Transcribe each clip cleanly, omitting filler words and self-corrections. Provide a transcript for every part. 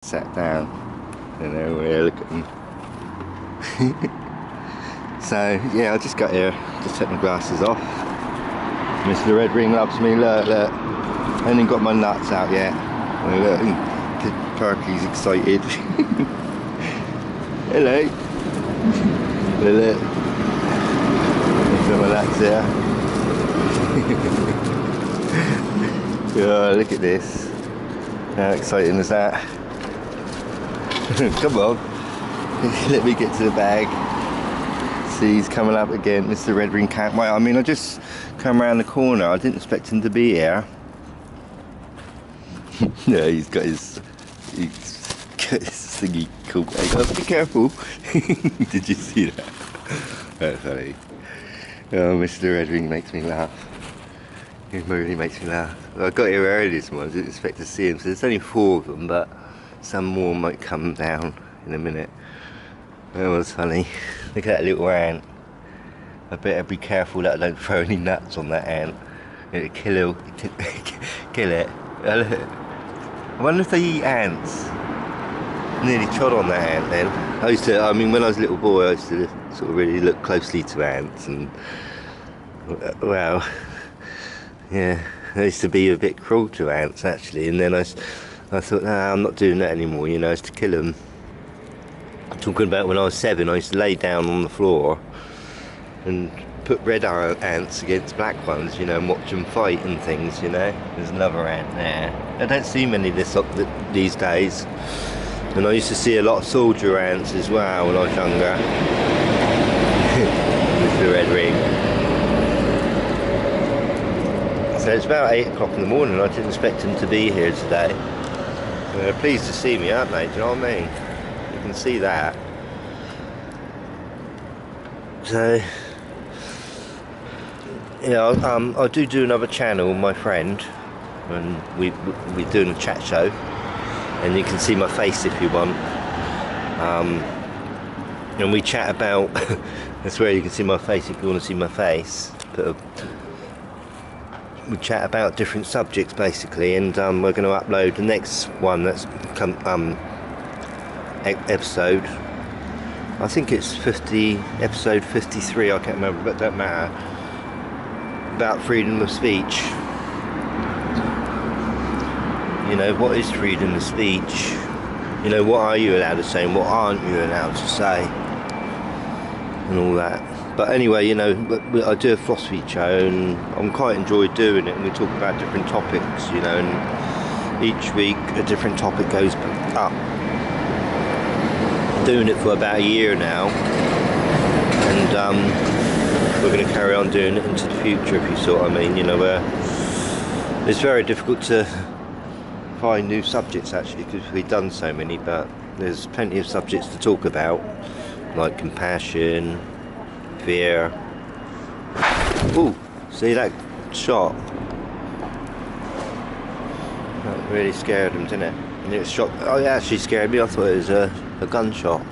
Sat down, and there, look at them. So yeah, I just got here, just took my glasses off. Mr. Red Ring loves me. Look, look. I ain't got my nuts out yet. Look, Perky's excited. Hello. Look. Some of nuts there. Oh, look at this. How exciting is that? Come on. Let me get to the bag. See, he's coming up again. Mr. Red Ring can't wait. I mean, I just come around the corner. I didn't expect him to be here. Yeah, he's got his thingy cool. Oh, be careful. Did you see that? That's funny. Oh, Mr. Red Ring makes me laugh. He really makes me laugh. I got here early this morning. I didn't expect to see him. So there's only 4 of them, but some more might come down in a minute. That was funny. Look at that little ant. I better be careful that I don't throw any nuts on that ant. It'll kill it. I wonder if they eat ants. Nearly trod on that ant then. I mean, when I was a little boy, I used to sort of really look closely to ants, and well, yeah, I used to be a bit cruel to ants actually, and then I thought, nah, I'm not doing that anymore, you know, I used to kill them. Talking about when I was 7, I used to lay down on the floor and put red ants against black ones, you know, and watch them fight and things, you know. There's another ant there. I don't see many these days. And I used to see a lot of soldier ants as well when I was younger. With the Red Ring. So it's about 8 o'clock in the morning. I didn't expect him to be here today. They're pleased to see me, aren't they? Do you know what I mean? You can see that. So yeah, I do another channel with my friend, and we're doing a chat show, and you can see my face if you want. And we chat about. That's where you can see my face if you want to see my face. We chat about different subjects basically, and we're going to upload the next one that's come episode. I think it's episode 53. I can't remember, but don't matter. About freedom of speech. You know, what is freedom of speech? You know, what are you allowed to say and what aren't you allowed to say, and all that. But anyway, you know, I do a philosophy show, and I'm quite enjoyed doing it, and we talk about different topics, you know, and each week a different topic goes up. Doing it for about a year now, and we're going to carry on doing it into the future, if you see what I mean. You know, it's very difficult to find new subjects actually, because we've done so many, but there's plenty of subjects to talk about, like compassion, fear. Oh, see that shot? That really scared him, didn't it? And it was shot. Oh, it actually scared me. I thought it was a gunshot.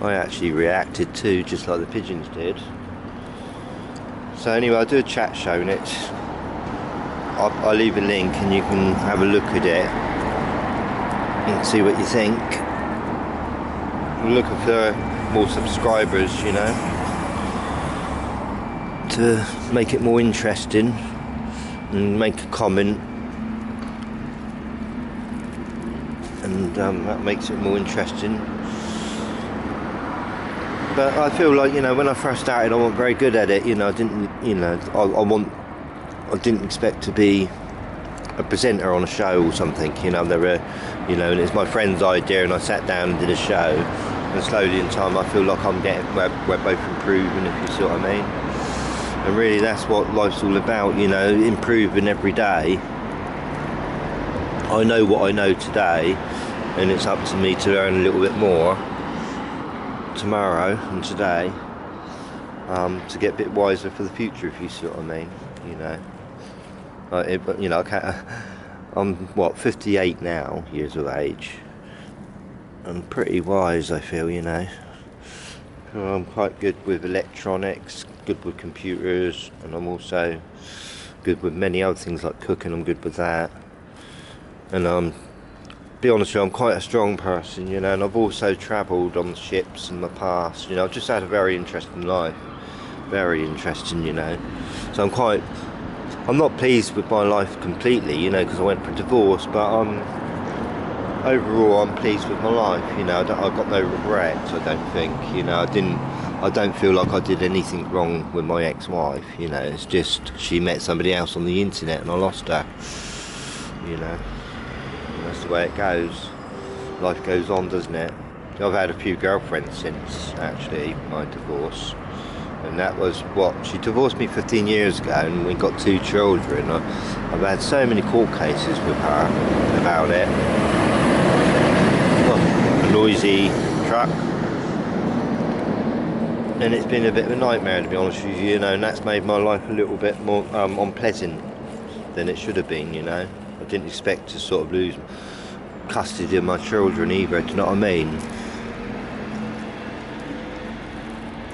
I actually reacted too, just like the pigeons did. So anyway, I do a chat show, and I'll leave a link, and you can have a look at it and see what you think. I'm looking for more subscribers, you know, to make it more interesting, and make a comment, and that makes it more interesting. But I feel like, you know, when I first started, I wasn't very good at it. You know, I didn't expect to be a presenter on a show or something. You know, and it's my friend's idea, and I sat down and did a show. And slowly in time, I feel like we're both improving, if you see what I mean. And really, that's what life's all about. You know, improving every day. I know what I know today, and it's up to me to learn a little bit more tomorrow and today, to get a bit wiser for the future, if you see what I mean. You know, I'm 58 now, years of age. I'm pretty wise, I feel, you know. I'm quite good with electronics, good with computers, and I'm also good with many other things like cooking. I'm good with that, and be honest with you, I'm quite a strong person, you know, and I've also travelled on ships in the past, you know. I've just had a very interesting life, very interesting, you know. So I'm not pleased with my life completely, you know, because I went for a divorce, but overall I'm pleased with my life, you know. I've got no regrets, I don't think, you know. I don't feel like I did anything wrong with my ex-wife, you know. It's just she met somebody else on the internet and I lost her, you know. And that's the way it goes. Life goes on, doesn't it? I've had a few girlfriends since, actually, my divorce. And that was she divorced me 15 years ago and we got 2 children. I've had so many court cases with her about it. Well, a noisy truck. And it's been a bit of a nightmare, to be honest with you, you know, and that's made my life a little bit more unpleasant than it should have been, you know. I didn't expect to sort of lose custody of my children either, do you know what I mean?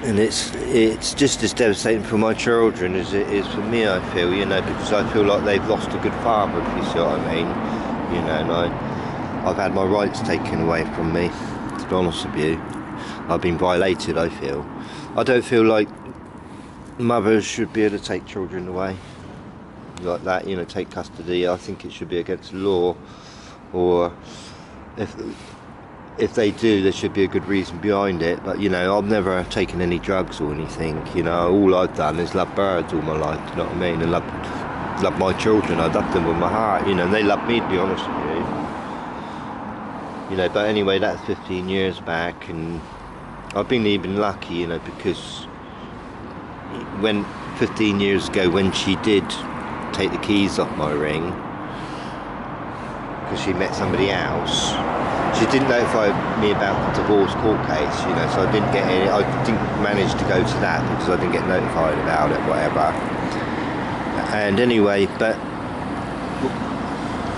And it's just as devastating for my children as it is for me, I feel, you know, because I feel like they've lost a good father, if you see what I mean, you know, and I've had my rights taken away from me, to be honest with you. I've been violated, I feel. I don't feel like mothers should be able to take children away like that, you know, take custody. I think it should be against the law, or if they do, there should be a good reason behind it. But, you know, I've never taken any drugs or anything, you know. All I've done is love birds all my life, you know what I mean, and love my children. I love them with my heart, you know, and they love me, to be honest with you. You know, but anyway, that's 15 years back, and I've been even lucky, you know, because when 15 years ago, when she did take the keys off my ring, because she met somebody else, she didn't notify me about the divorce court case, you know, so I didn't manage to go to that because I didn't get notified about it, whatever. And anyway, but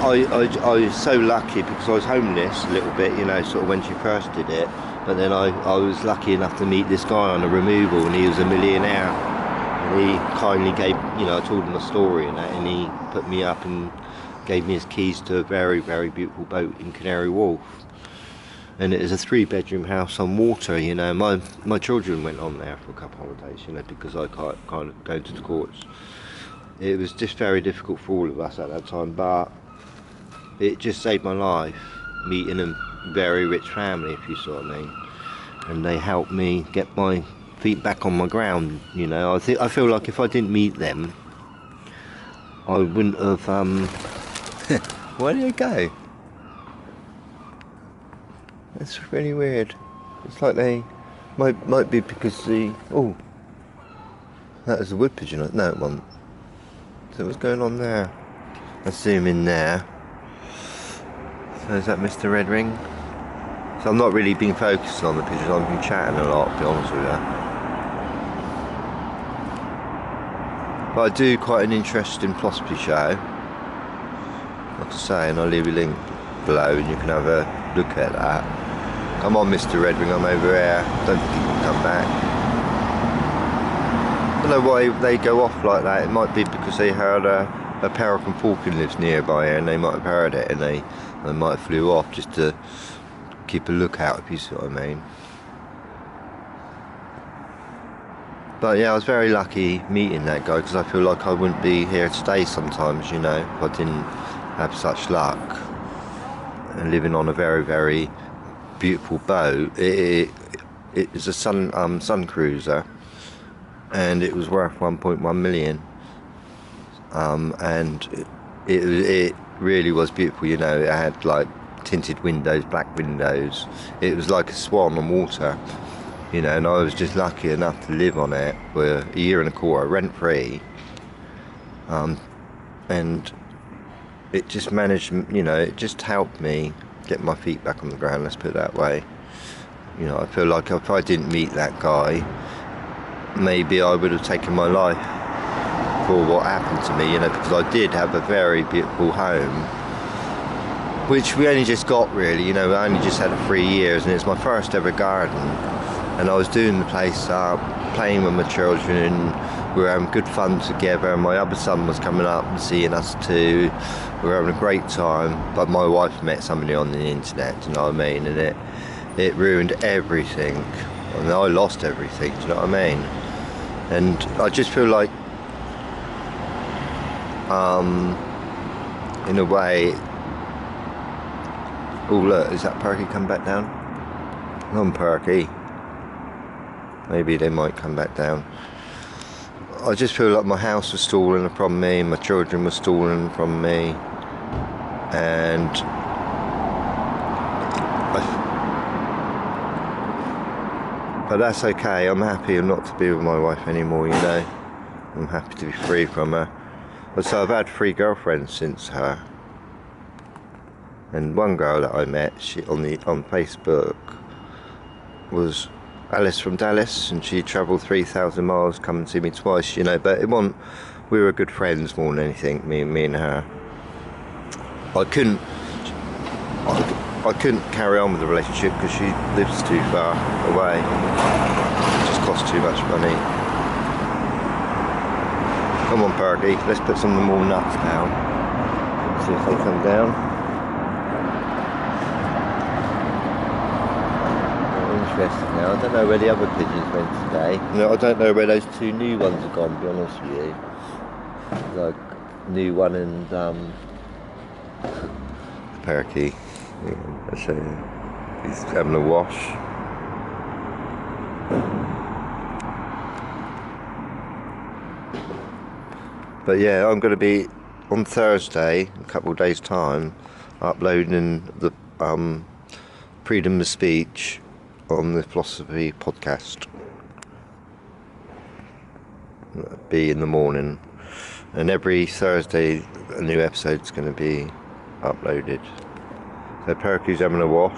I was so lucky because I was homeless a little bit, you know, sort of when she first did it. But then I was lucky enough to meet this guy on a removal, and he was a millionaire. And he kindly gave, you know, I told him a story and that, and he put me up and gave me his keys to a very, very beautiful boat in Canary Wharf. And it is a 3-bedroom house on water, you know. My children went on there for a couple of holidays, you know, because I kind of go to the courts. It was just very difficult for all of us at that time, but it just saved my life, meeting a very rich family, if you saw what I mean. And they helped me get my feet back on my ground, you know. I feel like if I didn't meet them, I wouldn't have, where did it go? It's really weird. It's like they might be because oh, that was a wood pigeon. No, it wasn't. So what's going on there? Let's zoom in there. So is that Mr. Red Ring? So I'm not really been focusing on the pigeons. I've been chatting a lot, to be honest with you. But I do quite an interesting philosophy show, like I say, and I'll leave a link below and you can have a look at that. Come on, Mr. Red Ring, I'm over here. Don't think you can come back. I don't know why they go off like that. It might be because they heard a peregrine falcon lives nearby here, and they might have heard it, and they might have flew off just to keep a lookout, if you see what I mean. But yeah, I was very lucky meeting that guy, because I feel like I wouldn't be here today sometimes, you know, if I didn't have such luck. And living on a very, very beautiful boat. It was a sun cruiser, and it was worth 1.1 million. And it really was beautiful, you know. It had like tinted windows, black windows. It was like a swan on water, you know, and I was just lucky enough to live on it for a year and a quarter, rent free. And it just managed, you know, it just helped me get my feet back on the ground, let's put it that way. You know, I feel like if I didn't meet that guy, maybe I would have taken my life for what happened to me, you know, because I did have a very beautiful home, which we only just got, really, you know. I only just had it 3 years, and it's my first ever garden, and I was doing the place up, playing with my children, we were having good fun together, and my other son was coming up and seeing us too. We were having a great time, but my wife met somebody on the internet, do you know what I mean? And it ruined everything, and I lost everything, do you know what I mean? And I just feel like, in a way, oh look, is that Perky come back down? Come on, Perky. Maybe they might come back down. I just feel like my house was stolen from me, my children were stolen from me, and but that's okay. I'm happy not to be with my wife anymore, you know. I'm happy to be free from her. So I've had 3 girlfriends since her, and one girl that I met, she on Facebook, was Alice from Dallas, and she travelled 3,000 miles, come and see me twice, you know. But it wasn't. We were good friends more than anything, me and her. I couldn't carry on with the relationship because she lives too far away. It just costs too much money. Come on, Perky, let's put some more nuts down. See if they come down. Interesting now. I don't know where the other pigeons went today. No, I don't know where those 2 new ones have gone, to be honest with you. Like, new one and Perky. I'll show you. He's having a wash. But yeah, I'm going to be on Thursday, a couple of days' time, uploading the freedom of speech on the philosophy podcast. That'll be in the morning, and every Thursday a new episode's going to be uploaded. So Perky's having a wash.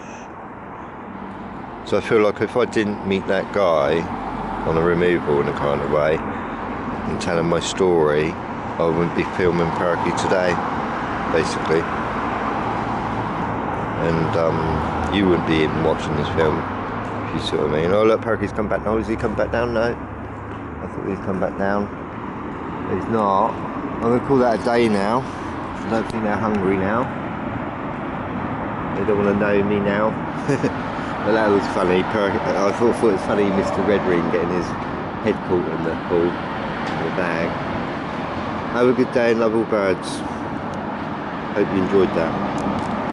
So I feel like if I didn't meet that guy on a removal in a kind of way and tell him my story, I wouldn't be filming Perky today, basically. And you wouldn't be even watching this film, if you see what I mean. Oh look, Perky's come back now. Has he come back down? No. I thought he'd come back down. But he's not. I'm going to call that a day now. I don't think they're hungry now. They don't want to know me now. But that was funny. I thought it was funny Mr. Redring getting his head caught in the ball, in the bag. Have a good day and love all birds. Hope you enjoyed that.